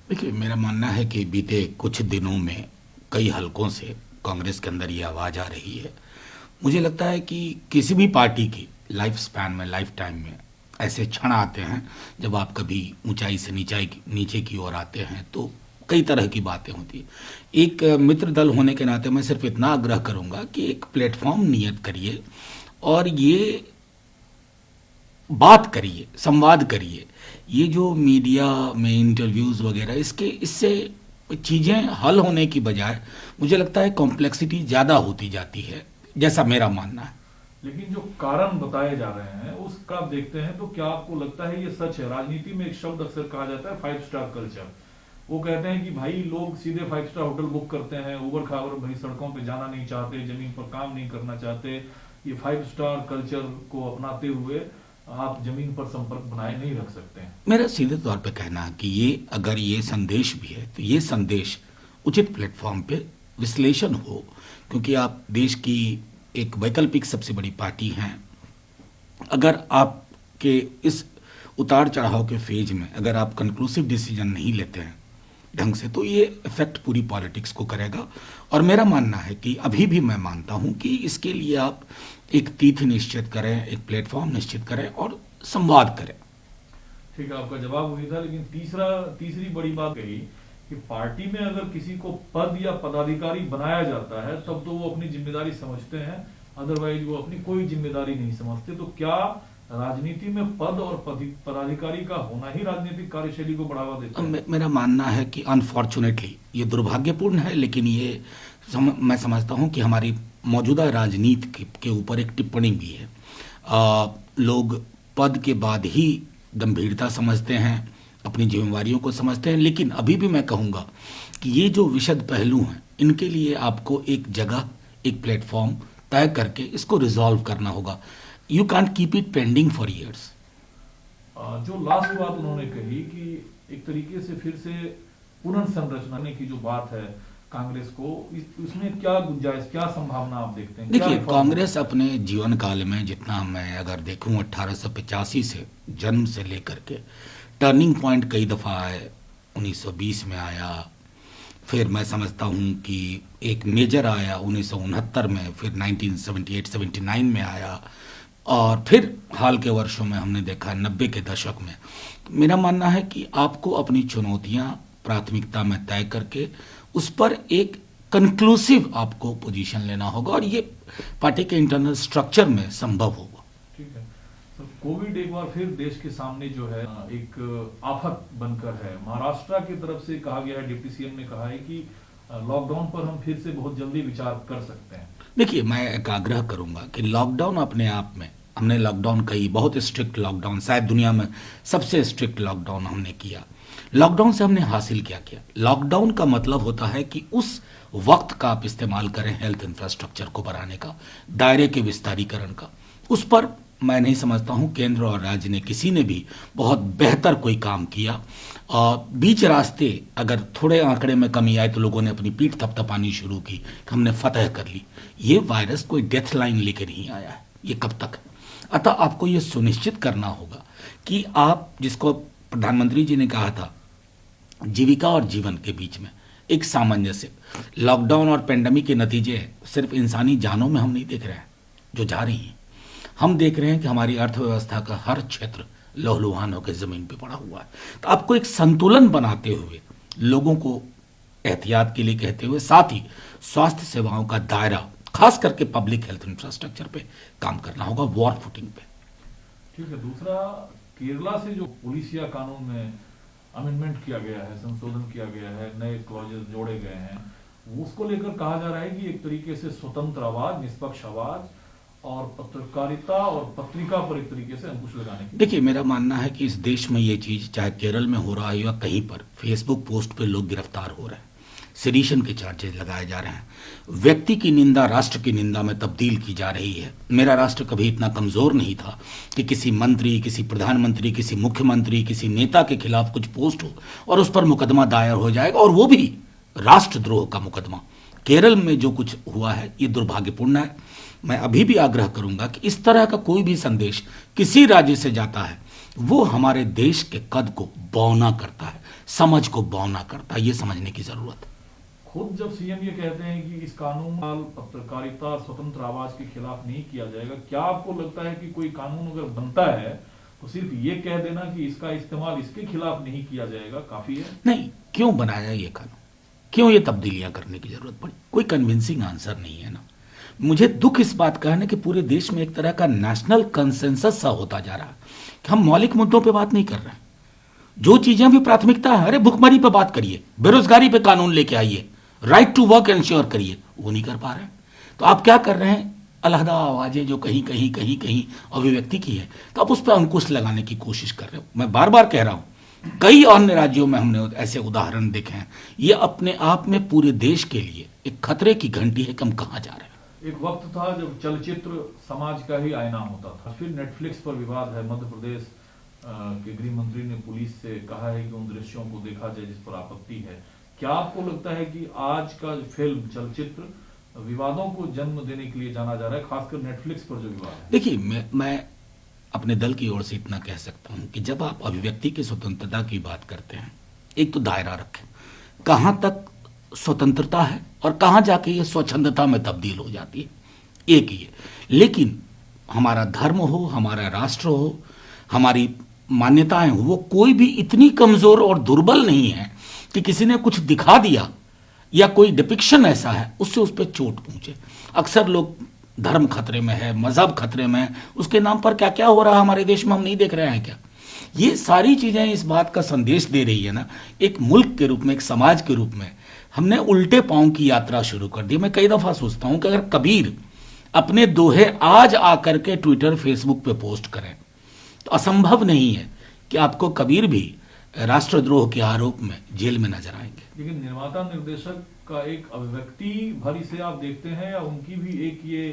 देखिए, मेरा मानना है कि बीते कुछ दिनों में कई हलकों से कांग्रेस के अंदर ये आवाज़ आ रही है। मुझे लगता है कि किसी भी पार्टी की लाइफ स्पैन में, लाइफ टाइम में ऐसे क्षण आते हैं जब आप कभी ऊंचाई से नीचे की ओर आते हैं, तो कई तरह की बातें होती हैं। एक मित्र दल होने के नाते मैं सिर्फ इतना आग्रह करूंगा कि एक प्लेटफॉर्म नियत करिए और ये बात करिए, संवाद करिए। ये जो मीडिया में इंटरव्यूज़ वगैरह, इसके इससे चीज़ें हल होने की बजाय मुझे लगता है कॉम्प्लेक्सिटी ज़्यादा होती जाती है, जैसा मेरा मानना है। लेकिन जो कारण बताए जा रहे हैं उसका आप देखते हैं तो क्या आपको लगता है ये सच है? राजनीति में एक शब्द अक्सर कहा जाता है 5 स्टार कल्चर। वो कहते हैं कि भाई लोग सीधे 5 स्टार होटल बुक करते हैं, उबर खाबर भाई सड़कों पे जाना नहीं चाहते, जमीन पर काम नहीं करना चाहते। ये 5 स्टार कल्चर को अपनाते हुए आप जमीन पर संपर्क बनाए नहीं रख सकते हैं। मेरा सीधे तौर पे कहना है कि ये अगर ये संदेश भी है तो ये संदेश उचित प्लेटफॉर्म पे विश्लेषण हो, क्योंकि आप देश की एक वैकल्पिक सबसे बड़ी पार्टी हैं। अगर आपके इस उतार चढ़ाव के फेज में अगर आप कंक्लूसिव डिसीजन नहीं लेते हैं ढंग से, तो ये इफेक्ट पूरी पॉलिटिक्स को करेगा। और मेरा मानना है कि अभी भी मैं मानता हूं कि इसके लिए आप एक तिथि निश्चित करें, एक प्लेटफॉर्म निश्चित करें और संवाद करें। ठीक है, आपका जवाब वही था। लेकिन तीसरी बड़ी बात कही कि पार्टी में अगर किसी को पद या पदाधिकारी बनाया जाता है तब तो वो अपनी जिम्मेदारी समझते हैं, अदरवाइज वो अपनी कोई जिम्मेदारी नहीं समझते। तो क्या राजनीति में पद और पदाधिकारी का होना ही राजनीतिक कार्यशैली को बढ़ावा देता है? मेरा मानना है कि अनफॉर्चुनेटली ये दुर्भाग्यपूर्ण है, लेकिन ये मैं समझता हूं कि हमारी मौजूदा राजनीति के ऊपर एक टिप्पणी भी है। लोग पद के बाद ही गंभीरता समझते हैं, अपनी जिम्मेवारियों को समझते हैं। लेकिन अभी भी मैं कहूँगा कि ये जो विशद पहलू हैं, इनके लिए आपको एक जगह, एक प्लेटफॉर्म तय करके इसको रिजॉल्व करना होगा। You can't keep it pending for years. जो लास्ट बात उन्होंने कही कि एक तरीके से फिर से पुनर्संरचना की जो बात है कांग्रेस को, इसमें क्या गुंजाइश, क्या संभावना आप देखते हैं? देखिए, कांग्रेस अपने जीवन काल में, जितना मैं अगर देखूं 1885 से जन्म से लेकर के, टर्निंग पॉइंट कई दफ़ा आए। 1920 में आया, फिर मैं समझता हूं कि एक मेजर आया 1969 में, फिर 1978-79 में आया, और फिर हाल के वर्षों में हमने देखा 90 के दशक में। तो मेरा मानना है कि आपको अपनी चुनौतियां प्राथमिकता में तय करके उस पर एक कंक्लूसिव आपको पोजीशन लेना होगा, और ये पार्टी के इंटरनल स्ट्रक्चर में संभव होगा। ठीक है सर, कोविड एक बार फिर देश के सामने जो है एक आफत बनकर है। महाराष्ट्र की तरफ से कहा गया है, डिप्टी सीएम ने कहा है कि लॉकडाउन पर हम फिर से बहुत जल्दी विचार कर सकते हैं। देखिए, मैं एक आग्रह करूंगा कि लॉकडाउन अपने आप में, हमने लॉकडाउन कई बहुत स्ट्रिक्ट लॉकडाउन, शायद दुनिया में सबसे स्ट्रिक्ट लॉकडाउन हमने किया। लॉकडाउन से हमने हासिल क्या किया? लॉकडाउन का मतलब होता है कि उस वक्त का आप इस्तेमाल करें हेल्थ इंफ्रास्ट्रक्चर को बढ़ाने का, दायरे के विस्तारीकरण का। उस पर मैं नहीं समझता हूं केंद्र और राज्य ने किसी ने भी बहुत बेहतर कोई काम किया। बीच रास्ते अगर थोड़े आंकड़े में कमी आए तो लोगों ने अपनी पीठ थपथपानी शुरू की कि हमने फतह कर ली। ये वायरस कोई डेथ लाइन लेकर नहीं आया है, ये कब तक है? अतः आपको ये सुनिश्चित करना होगा कि आप, जिसको प्रधानमंत्री जी ने कहा था, जीविका और जीवन के बीच में एक सामंजस्य। लॉकडाउन और पेंडेमिक के नतीजे सिर्फ इंसानी जानों में हम नहीं देख रहे हैं जो जा रही हैं, हम देख रहे हैं कि हमारी अर्थव्यवस्था का हर क्षेत्र लहूलुहान होकर जमीन पे पड़ा हुआ है। तो आपको एक संतुलन बनाते हुए, लोगों को एहतियात के लिए कहते हुए, साथ ही स्वास्थ्य सेवाओं का दायरा, खास करके पब्लिक हेल्थ इंफ्रास्ट्रक्चर पे काम करना होगा, वॉर फुटिंग पे। ठीक है, दूसरा, केरला से जो पुलिसिया कानून में अमेंडमेंट किया गया है, संशोधन किया गया है, नए क्लॉजेस जोड़े गए हैं, उसको लेकर कहा जा रहा है कि एक तरीके से स्वतंत्र आवाज, निष्पक्ष आवाज और पत्रकारिता और पत्रिका पर एक तरीके से अंकुश लगाने की। देखिए, मेरा मानना है कि इस देश में ये चीज़, चाहे केरल में हो रहा है या कहीं पर, फेसबुक पोस्ट पे लोग गिरफ्तार हो रहे हैं, सेडिशन के चार्जेस लगाए जा रहे हैं, व्यक्ति की निंदा राष्ट्र की निंदा में तब्दील की जा रही है। मेरा राष्ट्र कभी इतना कमज़ोर नहीं था कि किसी मंत्री, किसी प्रधानमंत्री, किसी मुख्यमंत्री, किसी नेता के खिलाफ कुछ पोस्ट हो और उस पर मुकदमा दायर हो जाएगा, और वो भी राष्ट्रद्रोह का मुकदमा। केरल में जो कुछ हुआ है ये दुर्भाग्यपूर्ण है। मैं अभी भी आग्रह करूंगा कि इस तरह का कोई भी संदेश किसी राज्य से जाता है, वो हमारे देश के कद को बौना करता है, समझ को बौना करता है, ये समझने की जरूरत है। खुद जब सीएम ये कहते हैं कि इस कानून का पत्रकारिता स्वतंत्र आवाज के खिलाफ नहीं किया जाएगा, क्या आपको लगता है कि कोई कानून अगर बनता है तो सिर्फ ये कह देना कि इसका इस्तेमाल इसके खिलाफ नहीं किया जाएगा काफी है? नहीं, क्यों बनाया ये कानून, क्यों ये तब्दीलियां करने की जरूरत पड़ी? कोई कन्विंसिंग आंसर नहीं है ना। मुझे दुख इस बात का है ना कि पूरे देश में एक तरह का नेशनल कंसेंसस सा होता जा रहा है कि हम मौलिक मुद्दों पे बात नहीं कर रहे हैं। जो चीजें भी प्राथमिकता है, अरे भुखमरी पे बात करिए, बेरोजगारी पे कानून लेके आइए, राइट टू वर्क एंश्योर करिए, वो नहीं कर पा रहे हैं। तो आप क्या कर रहे हैं, अलहदा आवाजें जो कहीं कहीं कहीं कहीं अभिव्यक्ति की है, तो आप उस पर अंकुश लगाने की कोशिश कर रहे हो। मैं बार बार कह रहा हूं, कई अन्य राज्यों में हमने ऐसे उदाहरण देखे हैं। ये अपने आप में पूरे देश के लिए एक खतरे की घंटी है कि हम कहां जा रहे हैं। एक वक्त था जब चलचित्र समाज का ही आईना होता था, फिर नेटफ्लिक्स पर विवाद है। मध्य प्रदेश के गृह मंत्री ने पुलिस से कहा है कि उन दृश्यों को देखा जाए जिस पर आपत्ति है। क्या आपको लगता है कि आज का फिल्म चलचित्र विवादों को जन्म देने के लिए जाना जा रहा है, खासकर नेटफ्लिक्स पर जो विवाद है? देखिए, मैं अपने दल की ओर से इतना कह सकता हूं कि जब आप अभिव्यक्ति की स्वतंत्रता की बात करते हैं, एक तो दायरा रखें, कहां तक स्वतंत्रता है और कहां जाके ये स्वच्छंदता में तब्दील हो जाती है, एक ही है। लेकिन हमारा धर्म हो, हमारा राष्ट्र हो, हमारी मान्यताएं हो, वो कोई भी इतनी कमजोर और दुर्बल नहीं है कि किसी ने कुछ दिखा दिया या कोई डिपिक्शन ऐसा है उससे उस पर चोट पहुंचे। अक्सर लोग धर्म खतरे में है, मजहब खतरे में है, उसके नाम पर क्या क्या हो रहा है हमारे देश में हम नहीं देख रहे हैं क्या? ये सारी चीजें इस बात का संदेश दे रही है ना, एक मुल्क के रूप में, एक समाज के रूप में हमने उल्टे पांव की यात्रा शुरू कर दी। मैं कई दफा सोचता हूं कि अगर कबीर अपने दोहे आज आकर के ट्विटर फेसबुक पे पोस्ट करें तो असंभव नहीं है कि आपको कबीर भी राष्ट्रद्रोह के आरोप में जेल में नजर आएंगे। लेकिन निर्माता निर्देशक का एक अभिव्यक्ति भरी से आप देखते हैं या उनकी भी एक ये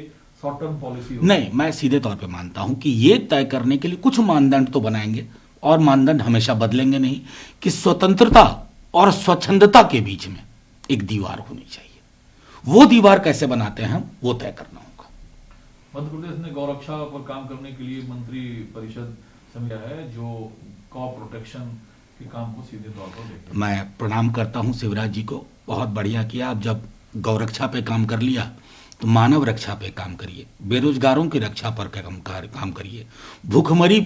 शॉर्ट टर्म पॉलिसी? नहीं, मैं सीधे तौर पे मानता हूं कि ये तय करने के लिए कुछ मानदंड तो बनाएंगे, और मानदंड हमेशा बदलेंगे नहीं, कि स्वतंत्रता और स्वच्छंदता के बीच में एक दीवार होनी चाहिए। वो दीवार कैसे बनाते हैं वो तय करना होगा। मध्य प्रदेश ने गौरक्षा पर काम करने के लिए मंत्री परिषद समिति है जो कॉ प्रोटेक्शन के काम को सीधे तौर पर देखते हैं। मैं प्रणाम करता हूं शिवराज जी को, बहुत बढ़िया किया। अब जब गौरक्षा पे काम कर लिया तो मानव रक्षा पे काम करिए, बेरोजगारों की रक्षा पर काम करिए, भूखमरी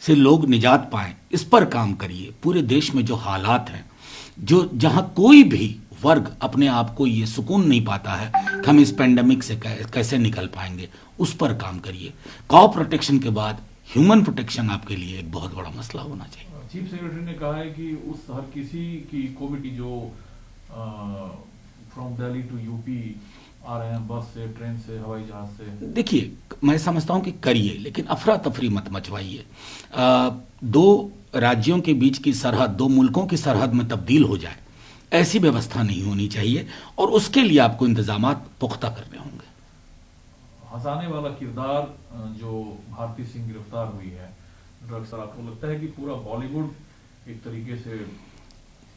से लोग निजात पाएं इस पर काम करिए। पूरे देश में जो हालात हैं, जो जहां कोई भी वर्ग अपने आप को ये सुकून नहीं पाता है कि हम इस पेंडेमिक से कैसे निकल पाएंगे, उस पर काम करिए। कॉ प्रोटेक्शन के बाद ह्यूमन प्रोटेक्शन आपके लिए एक बहुत बड़ा मसला होना चाहिए। चीफ सेक्रेटरी ने कहा है कि उस हर किसी की कोविड जो फ्रॉम दिल्ली टू यूपी आ रहे हैं, बस से, ट्रेन से, हवाई जहाज से। देखिए, मैं समझता हूं कि करिए, लेकिन अफरा तफरी मत मचवाइए। दो राज्यों के बीच की सरहद, दो मुल्कों की सरहद में तब्दील हो जाए, ऐसी व्यवस्था नहीं होनी चाहिए, और उसके लिए आपको इंतजामात पुख्ता करने होंगे। हंसाने वाला किरदार जो भारती सिंह गिरफ्तार हुई है ड्रग्स, आपको लगता है कि पूरा बॉलीवुड एक तरीके से?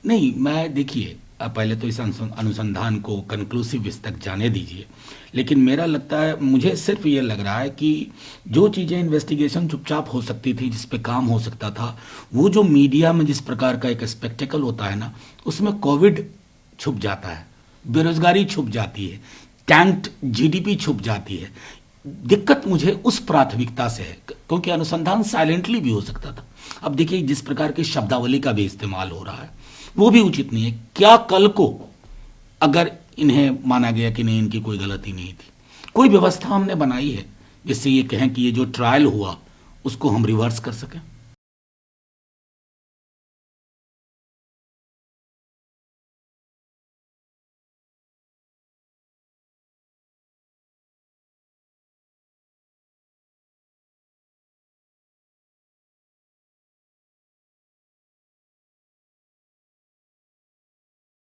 नहीं, मैं देखिए, पहले तो इस अनुसंधान को कंक्लूसिव तक जाने दीजिए, लेकिन मेरा लगता है, मुझे सिर्फ ये लग रहा है कि जो चीज़ें इन्वेस्टिगेशन चुपचाप हो सकती थी, जिस पे काम हो सकता था, वो जो मीडिया में जिस प्रकार का एक स्पेक्टेकल होता है ना, उसमें कोविड छुप जाता है, बेरोजगारी छुप जाती है, टैंक्ड जीडीपी छुप जाती है। दिक्कत मुझे उस प्राथमिकता से है, क्योंकि अनुसंधान साइलेंटली भी हो सकता था। अब देखिए, जिस प्रकार की शब्दावली का भी इस्तेमाल हो रहा है वो भी उचित नहीं है। क्या कल को अगर इन्हें माना गया कि नहीं, इनकी कोई गलती नहीं थी, कोई व्यवस्था हमने बनाई है जिससे ये कहें कि ये जो ट्रायल हुआ उसको हम रिवर्स कर सकें?